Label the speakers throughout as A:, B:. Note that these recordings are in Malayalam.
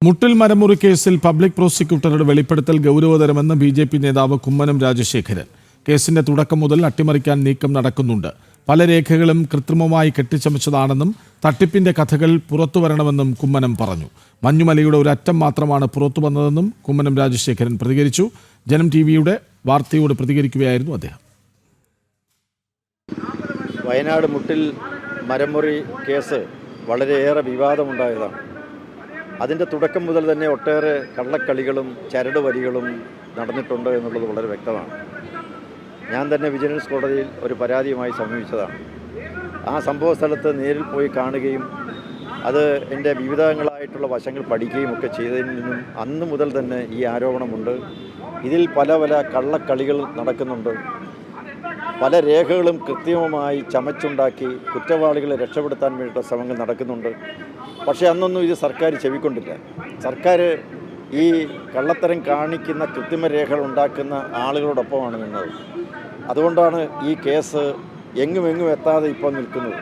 A: മുട്ടിൽ മരമുറി കേസിൽ പബ്ലിക് പ്രോസിക്യൂട്ടറുടെ വെളിപ്പെടുത്തൽ ഗൗരവതരമെന്ന് ബി.ജെ.പി. നേതാവ് കുമ്മനം രാജശേഖരൻ. കേസിന്റെ തുടക്കം മുതൽ അട്ടിമറിക്കാൻ നീക്കം നടക്കുന്നുണ്ട്. പല രേഖകളും കൃത്രിമമായി കെട്ടിച്ചമച്ചതാണെന്നും തട്ടിപ്പിന്റെ കഥകൾ പുറത്തുവരണമെന്നും കുമ്മനം പറഞ്ഞു. മഞ്ഞുമലയുടെ ഒരു അറ്റം മാത്രമാണ് പുറത്തു വന്നതെന്നും കുമ്മനം രാജശേഖരൻ പ്രതികരിച്ചു. ജനം ടിവിയുടെ വാർത്തയോട് പ്രതികരിക്കുകയായിരുന്നു അദ്ദേഹം.
B: വയനാട് മുട്ടിൽ മരമുറി കേസ് വളരെയേറെ വിവാദമുണ്ടായതാണ്. അതിൻ്റെ തുടക്കം മുതൽ തന്നെ ഒട്ടേറെ കള്ളക്കളികളും ചരടുവലികളും നടന്നിട്ടുണ്ട് എന്നുള്ളത് വളരെ വ്യക്തമാണ്. ഞാൻ തന്നെ വിജിലൻസ് കോടതിയിൽ ഒരു പരാതിയുമായി സമീപിച്ചതാണ്. ആ സംഭവ സ്ഥലത്ത് നേരിൽ പോയി കാണുകയും അത് എൻ്റെ വിവിധങ്ങളായിട്ടുള്ള വശങ്ങൾ പഠിക്കുകയും ഒക്കെ ചെയ്തതിൽ നിന്നും അന്ന് മുതൽ തന്നെ ഈ ആരോപണമുണ്ട്. ഇതിൽ പല കള്ളക്കളികൾ നടക്കുന്നുണ്ട്. പല രേഖകളും കൃത്രിമമായി ചമച്ചുണ്ടാക്കി കുറ്റവാളികളെ രക്ഷപ്പെടുത്താൻ വേണ്ടിയിട്ടുള്ള ശ്രമങ്ങൾ നടക്കുന്നുണ്ട്. പക്ഷേ അന്നൊന്നും ഇത് സർക്കാർ ചെവിക്കൊണ്ടില്ല. സർക്കാർ ഈ കള്ളത്തരം കാണിക്കുന്ന കൃത്രിമ രേഖകൾ ഉണ്ടാക്കുന്ന ആളുകളോടൊപ്പമാണ് നിന്നത്. അതുകൊണ്ടാണ് ഈ കേസ് എങ്ങും എത്താതെ ഇപ്പോൾ നിൽക്കുന്നത്.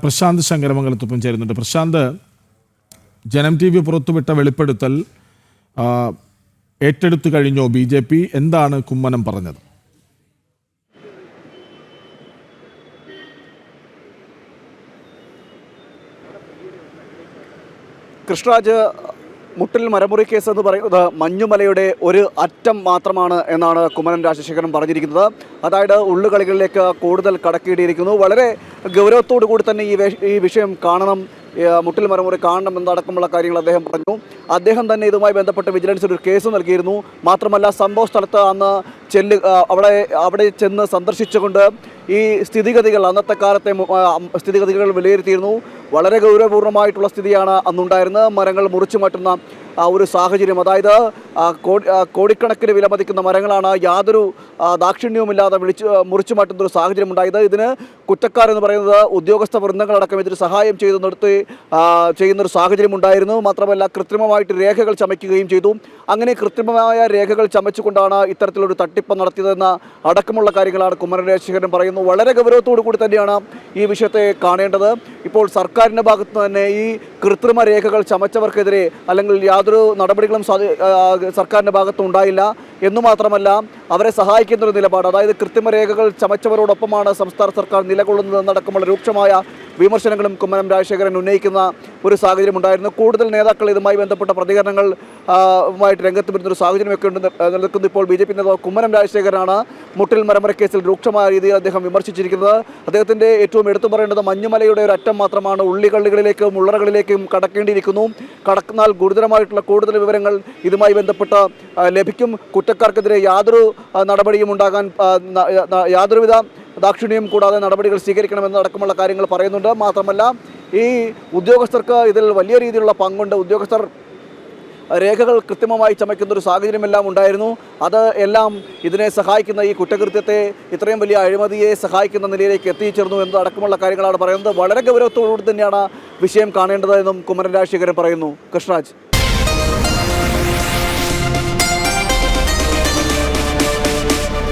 A: പ്രശാന്ത് ശങ്കരമംഗലത്തൊപ്പം ചേരുന്നുണ്ട്. പ്രശാന്ത്, ജനം ടി വി പുറത്തുവിട്ട വെളിപ്പെടുത്തൽ ഏറ്റെടുത്തു കഴിഞ്ഞോ ബി.ജെ.പി.? എന്താണ് കുമ്മനം പറഞ്ഞത്?
C: കൃഷ്ണരാജ്, മുട്ടിൽ മരമുറി കേസ് എന്ന് പറയുന്നത് മഞ്ഞുമലയുടെ ഒരു അറ്റം മാത്രമാണ് എന്നാണ് കുമ്മനം രാജശേഖരൻ പറഞ്ഞിരിക്കുന്നത്. അതായത് ഉള്ളുകളികളിലേക്ക് കൂടുതൽ കടക്കിയിടിയിരിക്കുന്നു. വളരെ ഗൗരവത്തോടു കൂടി തന്നെ ഈ വിഷയം കാണണം, മുട്ടിൽ മരമുറി കാണണം എന്നടക്കമുള്ള കാര്യങ്ങൾ അദ്ദേഹം പറഞ്ഞു. അദ്ദേഹം തന്നെ ഇതുമായി ബന്ധപ്പെട്ട് വിജിലൻസിൽ ഒരു കേസ് നൽകിയിരുന്നു. മാത്രമല്ല, സംഭവ സ്ഥലത്ത് അന്ന് അവിടെ ചെന്ന് സന്ദർശിച്ചുകൊണ്ട് ഈ സ്ഥിതിഗതികൾ, അന്നത്തെ കാലത്തെ സ്ഥിതിഗതികൾ വിലയിരുത്തിയിരുന്നു. വളരെ ഗൗരവപൂർണ്ണമായിട്ടുള്ള സ്ഥിതിയാണ് അന്നുണ്ടായിരുന്നത്. മരങ്ങൾ മുറിച്ചു മാറ്റുന്ന ഒരു സാഹചര്യം, അതായത് കോടിക്കണക്കിന് വിലമതിക്കുന്ന മരങ്ങളാണ് യാതൊരു ദാക്ഷിണ്യവുമില്ലാതെ മുറിച്ചു മാറ്റുന്ന ഒരു സാഹചര്യം ഉണ്ടായത്. ഇതിന് കുറ്റക്കാരെന്ന് പറയുന്നത് ഉദ്യോഗസ്ഥ വൃന്ദങ്ങളടക്കം ഇതിന് സഹായം ചെയ്യുന്നൊരു സാഹചര്യം ഉണ്ടായിരുന്നു. മാത്രമല്ല, കൃത്രിമമായിട്ട് രേഖകൾ ചമയ്ക്കുകയും ചെയ്തു. അങ്ങനെ കൃത്രിമമായ രേഖകൾ ചമച്ചുകൊണ്ടാണ് ഇത്തരത്തിലൊരു തട്ടിപ്പ് നടത്തിയതെന്ന അടക്കമുള്ള കാര്യങ്ങളാണ് കുമ്മനം രാജശേഖരൻ പറയുന്നത്. വളരെ ഗൗരവത്തോടു കൂടി തന്നെയാണ് ഈ വിഷയത്തെ കാണേണ്ടത്. ഇപ്പോൾ സർക്കാരിൻ്റെ ഭാഗത്ത് തന്നെ ഈ കൃത്രിമ രേഖകൾ ചമച്ചവർക്കെതിരെ അല്ലെങ്കിൽ യാതൊരു നടപടികളും സർക്കാരിൻ്റെ ഭാഗത്തും ഉണ്ടായില്ല എന്നു മാത്രമല്ല, അവരെ സഹായിക്കുന്ന ഒരു നിലപാട്, അതായത് കൃത്രിമ രേഖകൾ ചമച്ചവരോടൊപ്പമാണ് സംസ്ഥാന സർക്കാർ നിലകൊള്ളുന്നതെന്നടക്കമുള്ള രൂക്ഷമായ വിമർശനങ്ങളും കുമ്മനം രാജശേഖരൻ ഉന്നയിക്കുന്ന ഒരു സാഹചര്യം ഉണ്ടായിരുന്നു. കൂടുതൽ നേതാക്കൾ ഇതുമായി ബന്ധപ്പെട്ട പ്രതികരണങ്ങൾ രംഗത്ത് വരുന്നൊരു സാഹചര്യമൊക്കെ നിൽക്കുന്നു. ഇപ്പോൾ ബി.ജെ.പി. നേതാവ് കുമ്മനം രാജശേഖരനാണ് മുട്ടിൽ മരമുറി കേസിൽ രൂക്ഷമായ രീതിയിൽ അദ്ദേഹം വിമർശിച്ചിരിക്കുന്നത്. അദ്ദേഹത്തിൻ്റെ ഏറ്റവും എടുത്തു പറയേണ്ടത് മഞ്ഞുമലയുടെ ഒരു അറ്റം മാത്രമാണ്, ഉള്ളികളിലേക്കും ഉള്ളറകളിലേക്കും കടക്കേണ്ടിയിരിക്കുന്നു. കടന്നാൽ ഗുരുതരമായിട്ടുള്ള കൂടുതൽ വിവരങ്ങൾ ഇതുമായി ബന്ധപ്പെട്ട് ലഭിക്കും. കുറ്റക്കാർക്കെതിരെ യാതൊരു നടപടിയും ഉണ്ടാകാൻ യാതൊരുവിധ ദാക്ഷിണ്യം കൂടാതെ നടപടികൾ സ്വീകരിക്കണമെന്നടക്കമുള്ള കാര്യങ്ങൾ പറയുന്നുണ്ട്. മാത്രമല്ല, ഈ ഉദ്യോഗസ്ഥർക്ക് ഇതിൽ വലിയ രീതിയിലുള്ള പങ്കുണ്ട്. ഉദ്യോഗസ്ഥർ രേഖകൾ കൃത്രിമമായി ചമയ്ക്കുന്ന ഒരു സാഹചര്യമെല്ലാം ഉണ്ടായിരുന്നു. അത് എല്ലാം ഇതിനെ സഹായിക്കുന്ന, ഈ കുറ്റകൃത്യത്തെ ഇത്രയും വലിയ അഴിമതിയെ സഹായിക്കുന്ന നിലയിലേക്ക് എത്തിച്ചേർന്നു എന്നതടക്കമുള്ള കാര്യങ്ങളാണ് പറയുന്നത്. വളരെ ഗൗരവത്തോടുകൂടി തന്നെയാണ് വിഷയം കാണേണ്ടത് എന്നും കുമ്മനം രാജശേഖരൻ പറയുന്നു. കൃഷ്ണരാജ്.